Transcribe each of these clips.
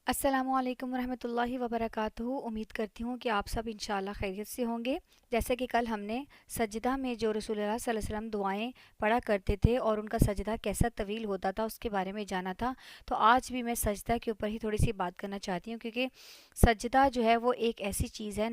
السلام علیکم ورحمۃ اللہ وبرکاتہ۔ امید کرتی ہوں کہ آپ سب انشاءاللہ خیریت سے ہوں گے۔ جیسے کہ کل ہم نے سجدہ میں جو رسول اللہ صلی اللہ علیہ وسلم دعائیں پڑھا کرتے تھے اور ان کا سجدہ کیسا طویل ہوتا تھا اس کے بارے میں جانا تھا، تو آج بھی میں سجدہ کے اوپر ہی تھوڑی سی بات کرنا چاہتی ہوں، کیونکہ سجدہ جو ہے وہ ایک ایسی چیز ہے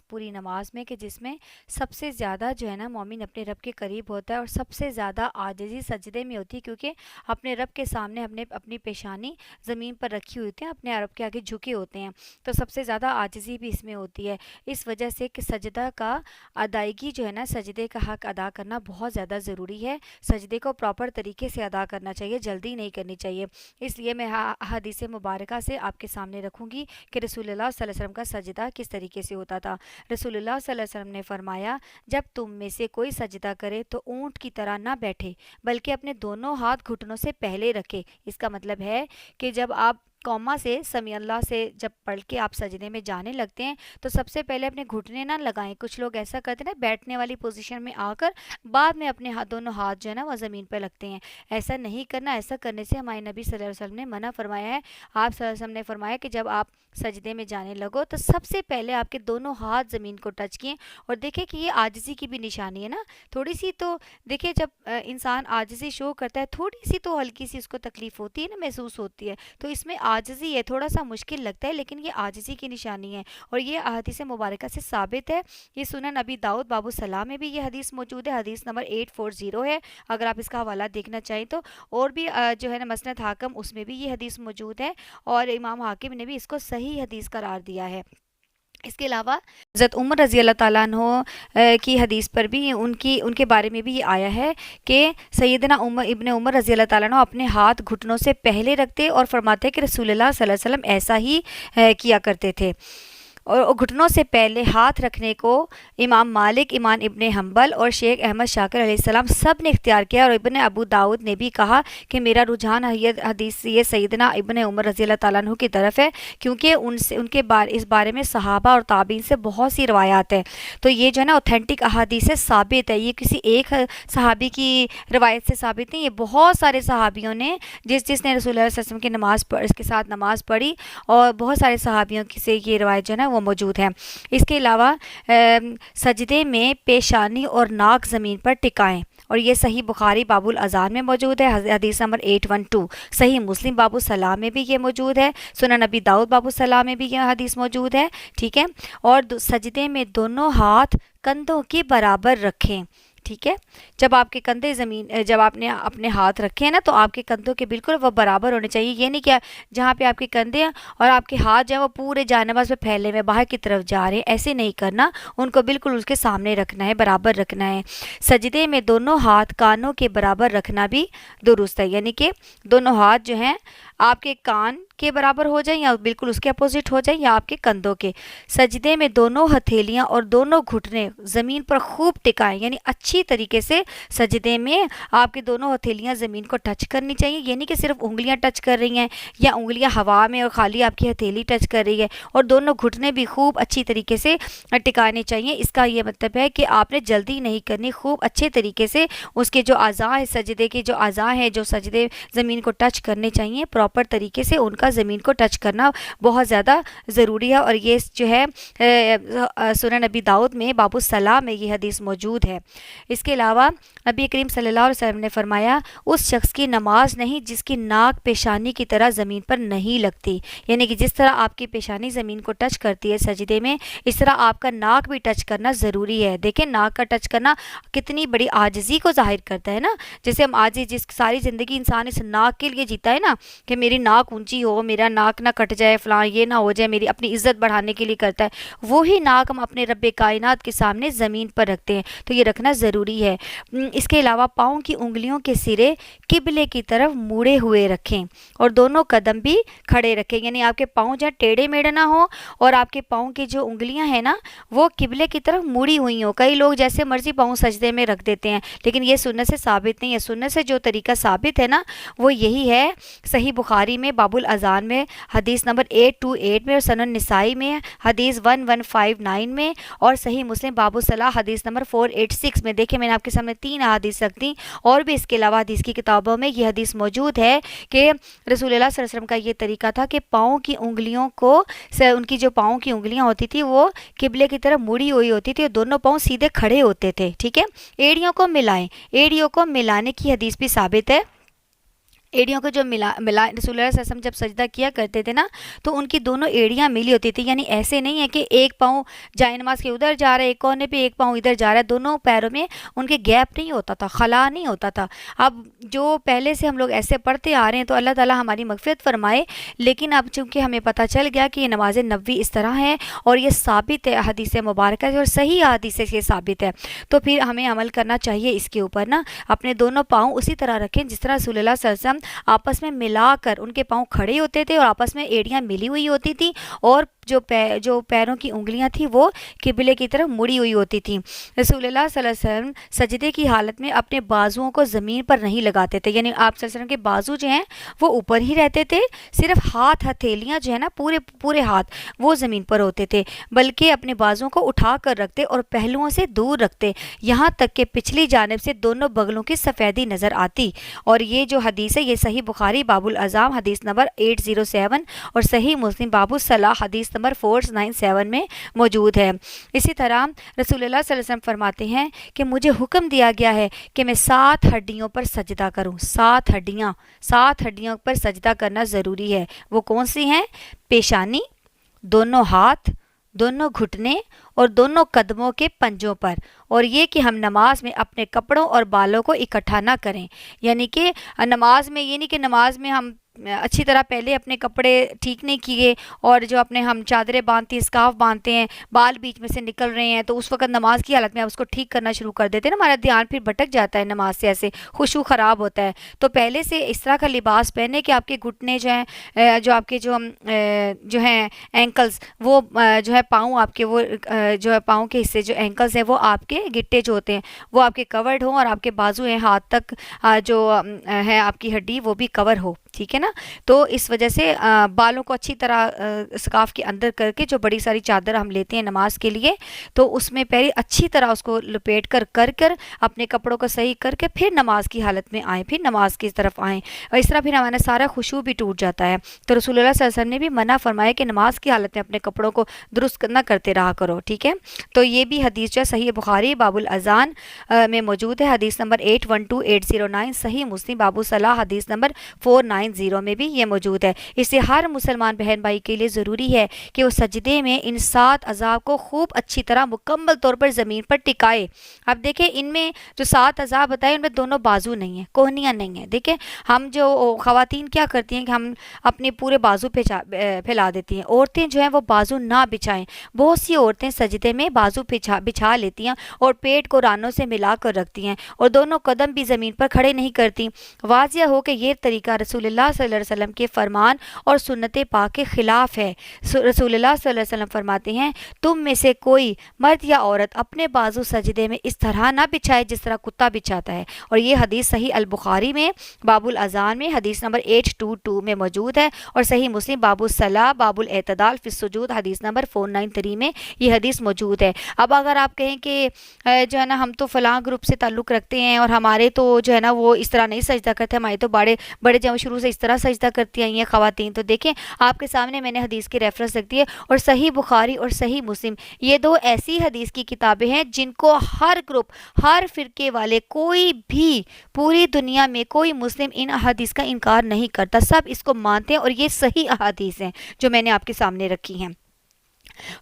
پوری نماز میں کہ جس میں سب سے زیادہ جو ہے نا مومن اپنے رب کے قریب ہوتا ہے اور سب سے زیادہ عاجزی سجدے میں ہوتی ہے، کیونکہ اپنے رب کے سامنے اپنی پیشانی زمین پر رکھی ہوئی ہوتی ہیں، اپنے رب کے آگے جھکے ہوتے ہیں، تو سب سے زیادہ عاجزی بھی اس میں ہوتی ہے۔ اس وجہ سے کہ سجدہ کا ادائیگی جو ہے نا، سجدے کا حق ادا کرنا بہت زیادہ ضروری ہے۔ سجدے کو پراپر طریقے سے ادا کرنا چاہیے، جلدی نہیں کرنی چاہیے۔ اس لیے میں حدیث مبارکہ سے آپ کے سامنے رکھوں گی کہ رسول اللہ صلی اللہ علیہ وسلم کا سجدہ کس طریقے سے ہوتا تھا۔ رسول اللہ صلی اللہ علیہ وسلم نے فرمایا، جب تم میں سے کوئی سجدہ کرے تو اونٹ کی طرح نہ بیٹھے، بلکہ اپنے دونوں ہاتھ گھٹنوں سے پہلے رکھے۔ اس کا مطلب ہے کہ جب آپ قوما سے سمیع اللہ سے جب پڑھ کے آپ سجدے میں جانے لگتے ہیں تو سب سے پہلے اپنے گھٹنے نہ لگائیں۔ کچھ لوگ ایسا کرتے ہیں نا، بیٹھنے والی پوزیشن میں آ کر بعد میں اپنے دونوں ہاتھ جو ہے نا وہ زمین پہ لگتے ہیں۔ ایسا نہیں کرنا، ایسا کرنے سے ہمارے نبی صلی اللہ علیہ وسلم نے منع فرمایا ہے۔ آپ صلی اللہ علیہ وسلم نے فرمایا کہ جب آپ سجدے میں جانے لگو تو سب سے پہلے آپ کے دونوں ہاتھ زمین کو ٹچ کیے، اور دیکھیں کہ یہ عاجزی کی بھی نشانی ہے نا۔ تھوڑی سی تو دیکھیں، جب انسان عاجزی شو کرتا ہے، تھوڑی سی تو ہلکی سی اس کو تکلیف ہوتی ہے نا، محسوس ہوتی ہے، تو اس میں عاجزی ہے، تھوڑا سا مشکل لگتا ہے لیکن یہ عاجزی کی نشانی ہے، اور یہ احادیث مبارکہ سے ثابت ہے۔ یہ سنن نبی داؤد باب الصلاۃ میں بھی یہ حدیث موجود ہے، حدیث نمبر 840 ہے، اگر آپ اس کا حوالہ دیکھنا چاہیں تو، اور بھی جو ہے نا مسند حاکم اس میں بھی یہ حدیث موجود ہے، اور امام حاکم نے بھی اس کو صحیح حدیث قرار دیا ہے۔ اس کے علاوہ حضرت عمر رضی اللہ تعالیٰ عنہ کی حدیث پر بھی ان کے بارے میں بھی یہ آیا ہے کہ سیدنا ابن عمر رضی اللہ تعالیٰ عنہ اپنے ہاتھ گھٹنوں سے پہلے رکھتے اور فرماتے کہ رسول اللہ صلی اللہ علیہ وسلم ایسا ہی کیا کرتے تھے۔ اور گھٹنوں سے پہلے ہاتھ رکھنے کو امام مالک، امام ابن حنبل اور شیخ احمد شاکر علیہ السلام سب نے اختیار کیا، اور ابن ابو داؤد نے بھی کہا کہ میرا رجحان حدیث یہ سیدنا ابن عمر رضی اللہ تعالیٰ عنہ کی طرف ہے، کیونکہ اس بارے میں صحابہ اور تابعین سے بہت سی روایات ہیں، تو یہ جو ہے نا اوتھینٹک احادیث سے ثابت ہے، یہ کسی ایک صحابی کی روایت سے ثابت نہیں، یہ بہت سارے صحابیوں نے جس نے رسول اللہ صلی اللہ علیہ وسلم کی اس کے ساتھ نماز پڑھی، اور بہت سارے صحابیوں سے یہ روایت جو ہے نا وہ موجود ہے۔ اس کے علاوہ سجدے میں پیشانی اور ناک زمین پر ٹکائیں، اور یہ صحیح بخاری باب الاذان میں موجود ہے، حدیث نمبر 812۔ صحیح مسلم باب الصلاۃ میں بھی یہ موجود ہے، سنن نبی داؤد باب الصلاۃ میں بھی یہ حدیث موجود ہے، ٹھیک ہے۔ اور سجدے میں دونوں ہاتھ کندھوں کے برابر رکھیں، ٹھیک ہے۔ جب آپ کے کندھے جب آپ نے اپنے ہاتھ رکھے ہیں نا، تو آپ کے کندھوں کے بالکل وہ برابر ہونے چاہیے۔ یہ نہیں کہ جہاں پہ آپ کے کندھے ہیں اور آپ کے ہاتھ جو ہیں وہ پورے جانب پہ پھیلے ہوئے باہر کی طرف جا رہے ہیں، ایسے نہیں کرنا، ان کو بالکل اس کے سامنے رکھنا ہے، برابر رکھنا ہے۔ سجدے میں دونوں ہاتھ کانوں کے برابر رکھنا بھی درست ہے، یعنی کہ دونوں ہاتھ جو ہیں آپ کے کان کے برابر ہو جائیں یا بالکل اس کے اپوزٹ ہو جائیں، یا آپ کے کندھوں کے۔ سجدے میں دونوں ہتھیلیاں اور دونوں گھٹنے زمین پر خوب ٹکائیں، یعنی اچھی طریقے سے سجدے میں آپ کے دونوں ہتھیلیاں زمین کو ٹچ کرنی چاہیے، یہ نہیں کہ صرف انگلیاں ٹچ کر رہی ہیں یا انگلیاں ہوا میں اور خالی آپ کی ہتھیلی ٹچ کر رہی ہے، اور دونوں گھٹنے بھی خوب اچھی طریقے سے ٹکانے چاہیے۔ اس کا یہ مطلب ہے کہ آپ نے جلدی نہیں کرنی، خوب اچھے طریقے سے اس کے جو اعضاء ہیں، سجدے کے جو اعضاء ہیں جو سجدے زمین کو ٹچ کرنے چاہیے، پراپر طریقے سے ان کا زمین کو ٹچ کرنا بہت زیادہ ضروری ہے، اور یہ جو ہے سنن نبی داؤد میں باب الصلاۃ میں یہ حدیث موجود ہے۔ اس کے علاوہ نبی کریم صلی اللہ علیہ وسلم نے فرمایا، اس شخص کی نماز نہیں جس کی ناک پیشانی کی طرح زمین پر نہیں لگتی، یعنی کہ جس طرح آپ کی پیشانی زمین کو ٹچ کرتی ہے سجدے میں، اس طرح آپ کا ناک بھی ٹچ کرنا ضروری ہے۔ دیکھیں ناک کا ٹچ کرنا کتنی بڑی عاجزی کو ظاہر کرتا ہے نا، جیسے ہم آج جس ساری زندگی انسان اس ناک کے لیے جیتا ہے نا، کہ میری ناک اونچی ہو، میرا ناک نہ کٹ جائے، فلاں یہ نہ ہو جائے، میری اپنی عزت بڑھانے کے لیے کرتا ہے، وہی ناک ہم اپنے رب کائنات کے سامنے زمین پر رکھتے ہیں، تو یہ رکھنا ضروری ہے۔ اس کے علاوہ پاؤں کی انگلیوں کے سرے قبلے کی طرف موڑے ہوئے رکھیں، اور دونوں قدم بھی کھڑے رکھیں، یعنی آپ کے پاؤں جو ٹیڑھے میڑھے نہ ہو، اور آپ کے پاؤں کی جو انگلیاں ہیں نا وہ قبلے کی طرف مڑی ہوئی ہوں۔ کئی لوگ جیسے مرضی پاؤں سجدے میں رکھ دیتے ہیں، لیکن یہ سنت سے ثابت نہیں ہے۔ سنت سے جو طریقہ ثابت ہے نا وہ یہی ہے، صحیح بخاری میں باب الاذان میں حدیث نمبر 828 میں، اور سنن نسائی میں حدیث 1159 میں، اور صحیح مسلم باب الصلاۃ حدیث نمبر 486 میں۔ دیکھیں میں نے آپ کے سامنے 3 احادیث رکھ دی، اور بھی اس کے علاوہ حدیث کی کتابوں میں یہ حدیث موجود ہے کہ رسول اللہ صلی اللہ علیہ وسلم کا یہ طریقہ تھا کہ پاؤں کی انگلیوں کو ان کی جو پاؤں کی انگلیاں ہوتی تھی وہ قبلے کی طرف مڑی ہوئی ہوتی تھی اور دونوں پاؤں سیدھے کھڑے ہوتے تھے، ٹھیک ہے. ایڑیوں کو ملائیں، ایڑیوں کو ملانے کی حدیث بھی ثابت ہے. ایڑیوں کو جو ملا رسول اللہ صلی اللہ علیہ وسلم جب سجدہ کیا کرتے تھے نا تو ان کی دونوں ایڑیاں ملی ہوتی تھی، یعنی ایسے نہیں ہے کہ ایک پاؤں جائے نماز کے ادھر جا رہا ہے ایک کونے پہ، ایک پاؤں ادھر جا رہا ہے، دونوں پیروں میں ان کے گیپ نہیں ہوتا تھا، خلا نہیں ہوتا تھا. اب جو پہلے سے ہم لوگ ایسے پڑھتے آ رہے ہیں تو اللہ تعالی ہماری مغفرت فرمائے، لیکن اب چونکہ ہمیں پتہ چل گیا کہ یہ نماز نبوی اس طرح ہے اور یہ ثابت ہے حدیث مبارکہ سے اور صحیح حدیث سے یہ ثابت ہے، تو پھر ہمیں عمل کرنا چاہیے اس کے اوپر نا. اپنے دونوں پاؤں اسی طرح رکھیں جس طرح رسول اللہ صلی اللہ علیہ وسلم آپس میں ملا کر ان کے پاؤں کھڑے ہوتے تھے اور آپس میں ایڑیاں ملی ہوئی ہوتی تھی، اور جو پیروں کی انگلیاں تھی وہ قبلے کی طرف مڑی ہوئی ہوتی تھی. رسول اللہ صلی اللہ علیہ وسلم سجدے کی حالت میں اپنے بازوؤں کو زمین پر نہیں لگاتے تھے، یعنی آپ صلی اللہ علیہ وسلم کے بازو جو ہیں وہ اوپر ہی رہتے تھے، صرف ہاتھ ہتھیلیاں جو ہے نا پورے ہاتھ وہ زمین پر ہوتے تھے، بلکہ اپنے بازوؤں کو اٹھا کر رکھتے اور پہلوؤں سے دور رکھتے، یہاں تک کہ پچھلی جانب سے دونوں بغلوں کی سفیدی نظر آتی. اور یہ جو حدیث ہے یہ صحیح بخاری باب العظام حدیث نمبر 807 اور صحیح مسلم باب الصلاح حدیث نمبر 497 میں موجود ہے. اسی طرح رسول اللہ صلی اللہ علیہ وسلم فرماتے ہیں کہ مجھے حکم دیا گیا ہے کہ میں 7 ہڈیوں پر سجدہ کروں. 7 ہڈیوں پر سجدہ کرنا ضروری ہے. وہ کون سی ہیں؟ پیشانی، دونوں ہاتھ، دونوں گھٹنے اور دونوں قدموں کے پنجوں پر. اور یہ کہ ہم نماز میں اپنے کپڑوں اور بالوں کو اکٹھا نہ کریں، یعنی کہ نماز میں یہ نہیں کہ نماز میں ہم اچھی طرح پہلے اپنے کپڑے ٹھیک نہیں کیے اور جو اپنے ہم چادریں باندھتے ہیں، اسکارف باندھتے ہیں، بال بیچ میں سے نکل رہے ہیں تو اس وقت نماز کی حالت میں آپ اس کو ٹھیک کرنا شروع کر دیتے ہیں نا، ہمارا دھیان پھر بھٹک جاتا ہے نماز سے، ایسے خشوع خراب ہوتا ہے. تو پہلے سے اس طرح کا لباس پہنے کہ آپ کے گھٹنے جو ہیں جو آپ کے جو ہیں اینکلز وہ جو ہے پاؤں آپ کے وہ جو ہے پاؤں کے حصے جو اینکلز ہیں وہ آپ کے گٹے جو ہوتے ہیں وہ آپ کے کورڈ ہوں اور آپ کے بازو ہیں ہاتھ تک جو ہے آپ کی ہڈی وہ بھی کور ہو، ٹھیک ہے نا. تو اس وجہ سے بالوں کو اچھی طرح اسکارف کے اندر کر کے جو بڑی ساری چادر ہم لیتے ہیں نماز کے لیے تو اس میں پہلے اچھی طرح اس کو لپیٹ کر اپنے کپڑوں کو صحیح کر کے پھر نماز کی حالت میں آئیں، پھر نماز کی طرف آئیں، اور اس طرح پھر ہمارا سارا خشوع بھی ٹوٹ جاتا ہے. تو رسول اللہ صلی اللہ علیہ وسلم نے بھی منع فرمایا کہ نماز کی حالت میں اپنے کپڑوں کو درست نہ کرتے رہا کرو، ٹھیک ہے. تو یہ بھی حدیث جو ہے صحیح بخاری باب الاذان میں موجود ہے حدیث نمبر 812809، صحیح مسلم باب الصلاح حدیث نمبر 490 میں بھی یہ موجود ہے. اس سے ہر مسلمان بہن بھائی کے لیے ضروری ہے کہ وہ سجدے میں ان 7 اعضاء کو خوب اچھی طرح مکمل طور پر زمین پر ٹکائے. اب دیکھیں ان میں جو 7 اعضاء بتائے ان میں دونوں بازو نہیں ہیں، کوہنیاں نہیں ہیں. دیکھیں ہم جو خواتین کیا کرتی ہیں کہ ہم اپنے پورے بازو پہ پھیلا دیتی ہیں، عورتیں جو ہیں وہ بازو نہ بچھائیں. بہت سی عورتیں سجدے میں بازو بچھا لیتی ہیں اور پیٹ کو رانوں سے ملا کر رکھتی ہیں اور دونوں قدم بھی زمین پر کھڑے نہیں کرتی. واضح ہو کہ یہ طریقہ رسول اللہ صلی اللہ علیہ وسلم کے فرمان اور سنت پاک کے خلاف ہے. رسول اللہ صلی اللہ علیہ وسلم فرماتے ہیں تم میں سے کوئی مرد یا عورت اپنے بازو سجدے میں اس طرح نہ بچھائے جس طرح کتا بچھاتا ہے. اور یہ حدیث صحیح البخاری میں باب الاذان میں حدیث نمبر 822 میں موجود ہے اور صحیح مسلم باب الصلاح باب الاعتدال فی السجود حدیث نمبر 493 میں یہ حدیث موجود ہے. اب اگر آپ کہیں کہ جو ہے نا ہم تو فلاں گروپ سے تعلق رکھتے ہیں اور ہمارے تو جو ہے نا وہ اس طرح نہیں سجدہ کرتے، ہمارے تو بڑے جو شروع سے اس طرح سجدہ کرتی آئی ہیں خواتین، تو دیکھیں آپ کے سامنے میں نے حدیث کی ریفرنس رکھ دی ہے اور صحیح بخاری اور صحیح مسلم یہ 2 ایسی حدیث کی کتابیں ہیں جن کو ہر گروپ ہر فرقے والے کوئی بھی پوری دنیا میں کوئی مسلم ان احادیث کا انکار نہیں کرتا، سب اس کو مانتے ہیں اور یہ صحیح احادیث ہیں جو میں نے آپ کے سامنے رکھی ہیں.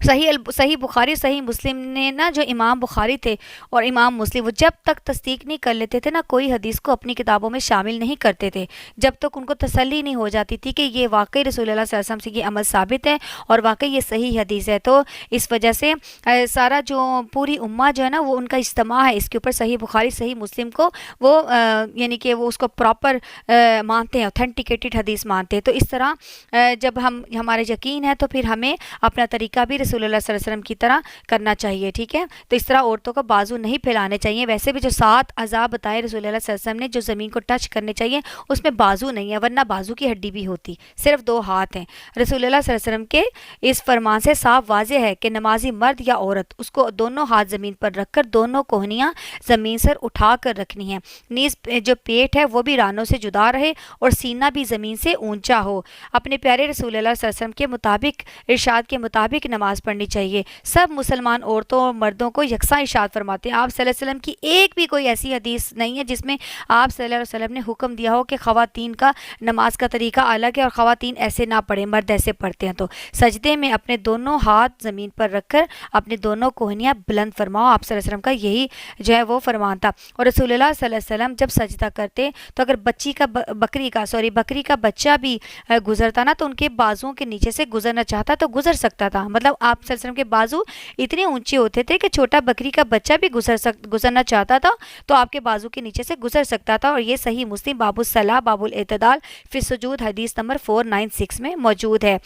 صحیح بخاری صحیح مسلم نے نا جو امام بخاری تھے اور امام مسلم وہ جب تک تصدیق نہیں کر لیتے تھے نا کوئی حدیث کو اپنی کتابوں میں شامل نہیں کرتے تھے جب تک ان کو تسلی نہیں ہو جاتی تھی کہ یہ واقعی رسول اللہ صلی اللہ علیہ وسلم سے یہ عمل ثابت ہے اور واقعی یہ صحیح حدیث ہے. تو اس وجہ سے سارا جو پوری امہ جو ہے نا وہ ان کا اجتماع ہے اس کے اوپر صحیح بخاری صحیح مسلم کو وہ یعنی کہ وہ اس کو پراپر مانتے ہیں، اوتھینٹیکیٹڈ حدیث مانتے ہیں. تو اس طرح جب ہمارے یقین ہے تو پھر ہمیں اپنا طریقہ الٹا بھی رسول اللہ صلی اللہ علیہ وسلم کی طرح کرنا چاہیے، ٹھیک ہے. تو اس طرح عورتوں کو بازو نہیں پھیلانے چاہیے. ویسے بھی جو 7 اعضاء بتائے رسول اللہ صلی اللہ علیہ وسلم نے جو زمین کو ٹچ کرنے چاہیے اس میں بازو نہیں ہے، ورنہ بازو کی ہڈی بھی ہوتی، صرف 2 ہاتھ ہیں. رسول اللہ صلی اللہ علیہ وسلم کے اس فرمان سے صاف واضح ہے کہ نمازی مرد یا عورت اس کو دونوں ہاتھ زمین پر رکھ کر دونوں کوہنیاں زمین سے اٹھا کر رکھنی ہیں. نیز جو پیٹ ہے وہ بھی رانوں سے جدا رہے اور سینہ بھی زمین سے اونچا ہو. اپنے پیارے رسول اللہ صلی اللہ علیہ وسلم کے مطابق ارشاد کے مطابق نماز پڑھنی چاہیے. سب مسلمان عورتوں اور مردوں کو یکساں ارشاد فرماتے ہیں. آپ صلی اللہ علیہ وسلم کی ایک بھی کوئی ایسی حدیث نہیں ہے جس میں آپ صلی اللہ علیہ وسلم نے حکم دیا ہو کہ خواتین کا نماز کا طریقہ الگ ہے اور خواتین ایسے نہ پڑھیں، مرد ایسے پڑھتے ہیں. تو سجدے میں اپنے دونوں ہاتھ زمین پر رکھ کر اپنی دونوں کوہنیاں بلند فرماؤ. آپ صلی اللہ علیہ وسلم کا یہی جو ہے وہ فرمان تھا. اور رسول اللہ صلی اللہ علیہ وسلم جب سجدہ کرتے تو اگر بکری کا بچہ بھی گزرتا نا تو ان کے بازوؤں کے نیچے سے گزرنا چاہتا تو گزر سکتا تھا. مطلب آپ صلی اللہ علیہ وسلم کے بازو اتنے اونچے ہوتے تھے کہ چھوٹا بکری کا بچہ بھی گزرنا چاہتا تھا تو آپ کے بازو کے نیچے سے گزر سکتا تھا. اور یہ صحیح مسلم باب الصلاۃ باب الاعتدال فی السجود حدیث نمبر 496 میں موجود ہے.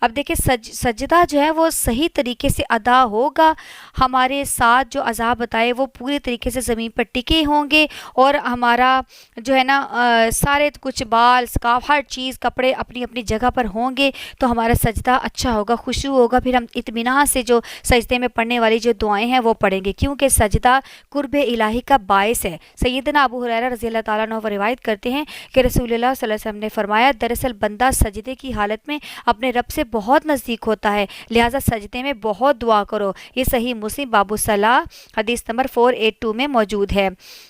اب دیکھیں سجدہ جو ہے وہ صحیح طریقے سے ادا ہوگا، ہمارے ساتھ جو اعضاء بتائے وہ پورے طریقے سے زمین پر ٹکے ہوں گے اور ہمارا جو ہے نا سارے کچھ بال سکارف ہر چیز کپڑے اپنی اپنی جگہ پر ہوں گے تو ہمارا سجدہ اچھا ہوگا، خشوع ہوگا. پھر ہم اطمینان سے جو سجدے میں پڑھنے والی جو دعائیں ہیں وہ پڑھیں گے کیونکہ سجدہ قرب الہی کا باعث ہے. سیدنا ابو ہریرہ رضی اللہ تعالیٰ عنہ روایت کرتے ہیں کہ رسول اللہ صلی اللہ علیہ وسلم نے فرمایا دراصل بندہ سجدے کی حالت میں اپنے رب سے بہت نزدیک ہوتا ہے، لہٰذا سجدے میں بہت دعا کرو. یہ صحیح مسلم باب الصلاۃ حدیث نمبر 482 میں موجود ہے.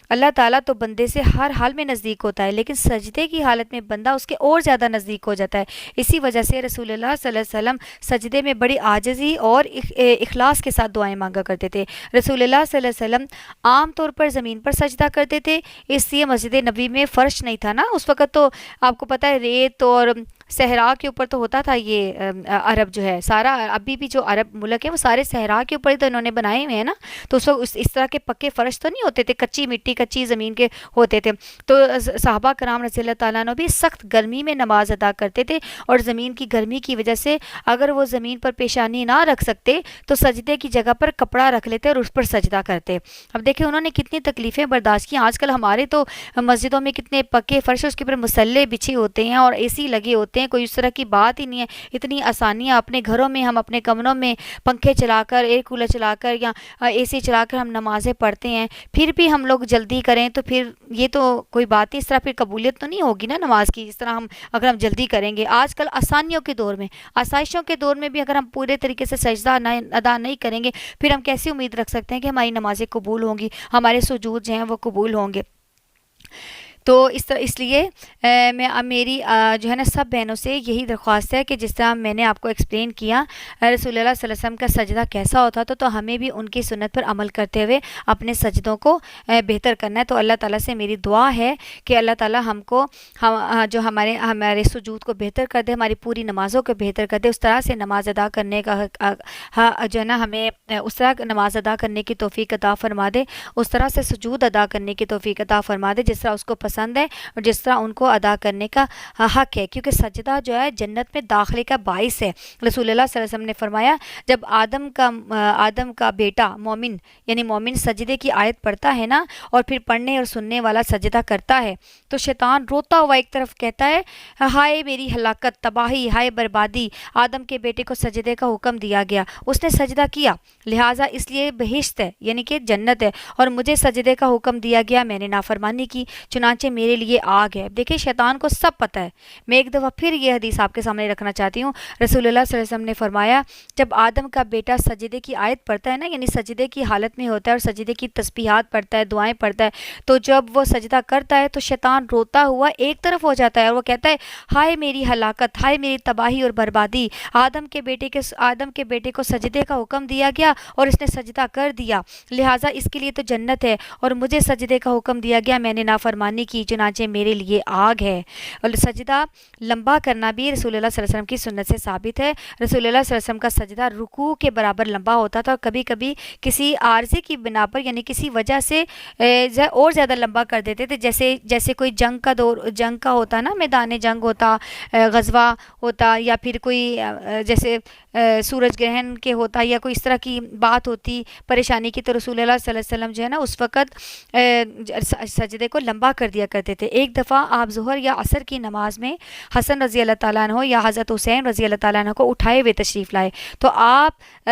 اللہ تعالیٰ تو بندے سے ہر حال میں نزدیک ہوتا ہے لیکن سجدے کی حالت میں بندہ اس کے اور زیادہ نزدیک ہو جاتا ہے. اسی وجہ سے رسول اللہ صلی اللہ علیہ وسلم سجدے میں بڑی عاجزی اور اخلاص کے ساتھ دعائیں مانگا کرتے تھے. رسول اللہ صلی اللہ علیہ وسلم عام طور پر زمین پر سجدہ کرتے تھے، اس لیے مسجد نبوی میں فرش نہیں تھا نا اس وقت. تو آپ کو پتہ ہے ریت اور صحرا کے اوپر تو ہوتا تھا. یہ عرب جو ہے سارا ابھی بھی جو عرب ملک ہے وہ سارے صحرا کے اوپر ہی تو انہوں نے بنائے ہوئے ہیں نا. تو اس وقت اس طرح کے پکے فرش تو نہیں ہوتے تھے، کچی مٹی کچی زمین کے ہوتے تھے. تو صحابہ کرام رضی اللہ تعالیٰ عنہ بھی سخت گرمی میں نماز ادا کرتے تھے اور زمین کی گرمی کی وجہ سے اگر وہ زمین پر پیشانی نہ رکھ سکتے تو سجدے کی جگہ پر کپڑا رکھ لیتے اور اس پر سجدہ کرتے. اب دیکھیں انہوں نے کتنی تکلیفیں برداشت کی. آج کل ہمارے تو مسجدوں میں کتنے پکے فرش اس کے اوپر مسلے بچھے ہوتے ہیں اور اے سی لگے ہوتے ہیں، کوئی اس طرح کی بات ہی نہیں ہے. اتنی آسانیاں اپنے گھروں میں ہم اپنے کمروں میں پنکھے چلا کر ایئر کولر چلا کر یا اے سی چلا کر ہم نمازیں پڑھتے ہیں. پھر بھی ہم لوگ جلدی کریں تو پھر یہ تو کوئی بات ہی اس طرح پھر قبولیت تو نہیں ہوگی نا نماز کی. اس طرح اگر ہم جلدی کریں گے آج کل آسانیوں کے دور میں آسائشوں کے دور میں بھی اگر ہم پورے طریقے سے سجدہ ادا نہیں کریں گے پھر ہم کیسے امید رکھ سکتے ہیں کہ ہماری نمازیں قبول ہوں گی، ہمارے سجود جو ہیں وہ قبول ہوں گے. تو اس لیے میری جو ہے نا سب بہنوں سے یہی درخواست ہے کہ جس طرح میں نے آپ کو ایکسپلین کیا رسول اللہ صلی اللہ علیہ وسلم کا سجدہ کیسا ہوتا تھا تو ہمیں بھی ان کی سنت پر عمل کرتے ہوئے اپنے سجدوں کو بہتر کرنا ہے. تو اللہ تعالیٰ سے میری دعا ہے کہ اللہ تعالیٰ ہم کو جو ہمارے سجود کو بہتر کر دے، ہماری پوری نمازوں کو بہتر کر دے، اس طرح سے نماز ادا کرنے کا جو ہے نا ہمیں اس طرح نماز ادا کرنے کی توفیق عطا فرما دے، اس طرح سے سجود ادا کرنے کی توفیق عطا فرما دے جس طرح اس کو پسند ہے اور جس طرح ان کو ادا کرنے کا حق ہے. کیونکہ سجدہ جو ہے جنت میں داخلے کا باعث ہے. رسول اللہ صلی اللہ علیہ وسلم نے فرمایا جب آدم کا بیٹا مومن یعنی مومن سجدے کی آیت پڑھتا ہے نا اور پھر پڑھنے اور سننے والا سجدہ کرتا ہے تو شیطان روتا ہوا ایک طرف کہتا ہے ہائے میری ہلاکت، تباہی، ہائے بربادی، آدم کے بیٹے کو سجدے کا حکم دیا گیا، اس نے سجدہ کیا لہٰذا اس لیے بہشت ہے یعنی کہ جنت ہے، اور مجھے سجدے کا حکم دیا گیا میں نے نافرمانی کی چنانچہ میرے لیے آگ ہے. دیکھیں شیطان کو سب پتہ ہے. میں ایک دفعہ پھر یہ حدیث آپ کے سامنے رکھنا چاہتی ہوں. رسول اللہ صلی اللہ علیہ وسلم نے فرمایا جب آدم کا بیٹا سجدے کی آیت پڑھتا ہے نا یعنی سجدے کی حالت میں ہوتا ہے اور سجدے کی تسبیحات پڑھتا ہے، دعائیں پڑھتا ہے، تو جب وہ سجدہ کرتا ہے تو شیطان روتا ہوا ایک طرف ہو جاتا ہے اور وہ کہتا ہے ہائے میری ہلاکت، ہائے میری تباہی اور بربادی، آدم کے بیٹے کو سجدے کا حکم دیا گیا اور اس نے سجدہ کر دیا لہٰذا اس کے لیے تو جنت ہے اور مجھے سجدے کا حکم دیا گیا میں نے نافرمانی کی چنانچہ میرے لیے آگ ہے۔ اور سجدہ لمبا کرنا بھی رسول اللہ صلی اللہ علیہ وسلم کی سنت سے ثابت ہے۔ رسول اللہ صلی اللہ علیہ وسلم کا سجدہ رکوع کے برابر لمبا ہوتا تھا، اور کبھی کبھی کسی عارضے کی بنا پر یعنی کسی وجہ سے اور زیادہ لمبا کر دیتے تھے، جیسے کوئی جنگ کا ہوتا نا، میدان جنگ ہوتا، غزوہ ہوتا، یا پھر کوئی جیسے سورج گرہن کے ہوتا، یا کوئی اس طرح کی بات ہوتی پریشانی کی، تو رسول اللہ صلی اللہ علیہ وسلم جو ہے نا اس وقت سجدے کو لمبا کر دیا کرتے تھے۔ ایک دفعہ آپ ظہر یا عصر کی نماز میں حسن رضی اللہ تعالیٰ عنہ یا حضرت حسین رضی اللہ تعالیٰ عنہ کو اٹھائے ہوئے تشریف لائے، تو آپ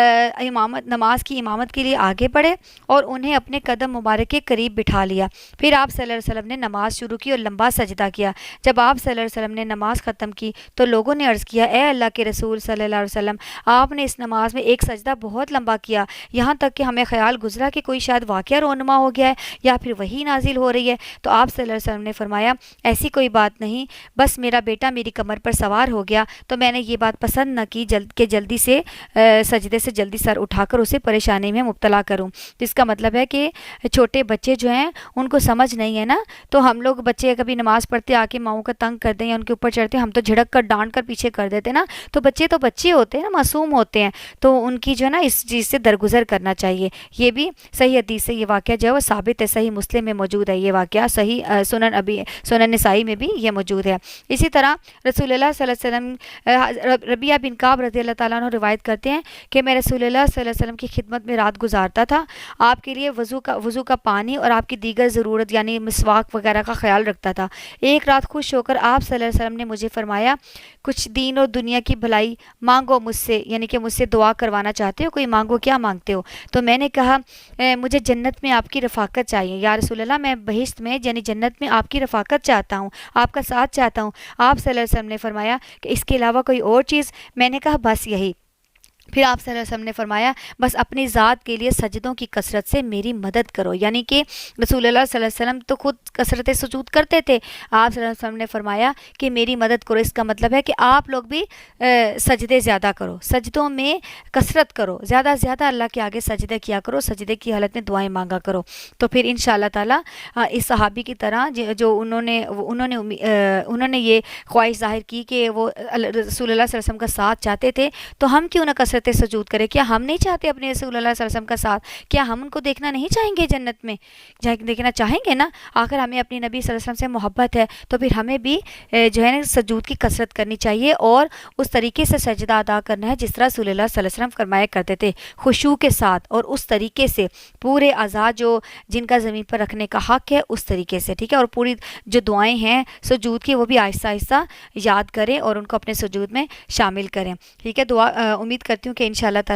نماز کی امامت کے لیے آگے بڑھے اور انہیں اپنے قدم مبارک کے قریب بٹھا لیا۔ پھر آپ صلی اللہ علیہ وسلم نے نماز شروع کی اور لمبا سجدہ کیا۔ جب آپ صلی اللہ علیہ وسلم نے نماز ختم کی تو لوگوں نے عرض کیا، اے اللہ کے رسول صلی اللہ علیہ وسلم، آپ نے اس نماز میں ایک سجدہ بہت لمبا کیا، یہاں تک کہ ہمیں خیال گزرا کہ کوئی شاید واقعہ رونما ہو گیا ہے یا پھر وحی نازل ہو رہی ہے۔ تو آپ صلی اللہ علیہ وسلم نے فرمایا، ایسی کوئی بات نہیں، بس میرا بیٹا میری کمر پر سوار ہو گیا تو میں نے یہ بات پسند نہ کی کہ جلدی سے سجدے سے جلدی سر اٹھا کر اسے پریشانی میں مبتلا کروں۔ اس کا مطلب ہے کہ چھوٹے بچے جو ہیں ان کو سمجھ نہیں ہے نا، تو ہم لوگ بچے کبھی نماز پڑھتے آ کے ماؤں کا تنگ کر دیں یا ان کے اوپر چڑھتے ہیں، ہم تو جھڑک کر ڈانٹ کر پیچھے کر دیتے نا، تو بچے ہوتے ہیں نا، معصوم ہوتے ہیں، تو ان کی جو ہے نا اس چیز سے درگزر کرنا چاہیے۔ یہ بھی صحیح حدیث سے یہ واقعہ جو ہے وہ ثابت ہے، صحیح مسلم میں موجود ہے یہ واقعہ، صحیح سنن نسائی میں بھی یہ موجود ہے۔ اسی طرح رسول اللہ صلی اللہ علیہ وسلم ربیعہ بن کعب رضی اللہ تعالیٰ عنہ روایت کرتے ہیں کہ میں رسول اللہ صلی اللہ علیہ وسلم کی خدمت میں رات گزارتا تھا، آپ کے لیے وضو کا پانی اور آپ کی دیگر ضرورت یعنی مسواک وغیرہ کا خیال رکھتا تھا۔ ایک رات خوش ہو کر آپ صلی اللہ علیہ وسلم نے مجھے فرمایا، کچھ دین اور دنیا کی بھلائی مانگو مجھ سے، یعنی کہ مجھ سے دعا کروانا چاہتے ہو، کوئی مانگو، کیا مانگتے ہو؟ تو میں نے کہا مجھے جنت میں آپ کی رفاقت چاہیے یا رسول اللہ، میں بہشت میں یعنی جنت میں آپ کی رفاقت چاہتا ہوں، آپ کا ساتھ چاہتا ہوں۔ آپ صلی اللہ علیہ وسلم نے فرمایا کہ اس کے علاوہ کوئی اور چیز؟ میں نے کہا بس یہی۔ پھر آپ صلی اللہ علیہ وسلم نے فرمایا، بس اپنی ذات کے لیے سجدوں کی کثرت سے میری مدد کرو، یعنی کہ رسول اللہ صلی اللہ علیہ وسلم تو خود کثرت سجود کرتے تھے، آپ صلی اللہ علیہ وسلم نے فرمایا کہ میری مدد کرو۔ اس کا مطلب ہے کہ آپ لوگ بھی سجدے زیادہ کرو، سجدوں میں کثرت کرو، زیادہ سے زیادہ اللہ کے آگے سجدے کیا کرو، سجدے کی حالت میں دعائیں مانگا کرو۔ تو پھر انشاءاللہ تعالیٰ اس صحابی کی طرح جو انہوں نے یہ خواہش ظاہر کی کہ وہ رسول اللہ صلی اللہ علیہ وسلم کا ساتھ چاہتے تھے، تو ہم کیوں نہ کثرت سجود کرے؟ کیا ہم نہیں چاہتے اپنے رسول اللہ صلی اللہ علیہ وسلم کا ساتھ؟ کیا ہم ان کو دیکھنا نہیں چاہیں گے جنت میں؟ دیکھنا چاہیں گے نا، آخر ہمیں اپنی نبی صلی اللہ علیہ وسلم سے محبت ہے، تو پھر ہمیں بھی جو ہے نا سجود کی کثرت کرنی چاہیے اور اس طریقے سے سجدہ ادا کرنا ہے جس طرح رسول اللہ صلی اللہ علیہ وسلم فرمایا کرتے تھے، خشوع کے ساتھ اور اس طریقے سے پورے اعضاء جن کا زمین پر رکھنے کا حق ہے اس طریقے سے، ٹھیک ہے، اور پوری جو دعائیں ہیں سجود کی وہ بھی آہستہ آہستہ یاد کریں اور ان کو اپنے سجود میں شامل کریں، ٹھیک ہے۔ امید کرتی ہوں کہ انشاءاللہ تعالی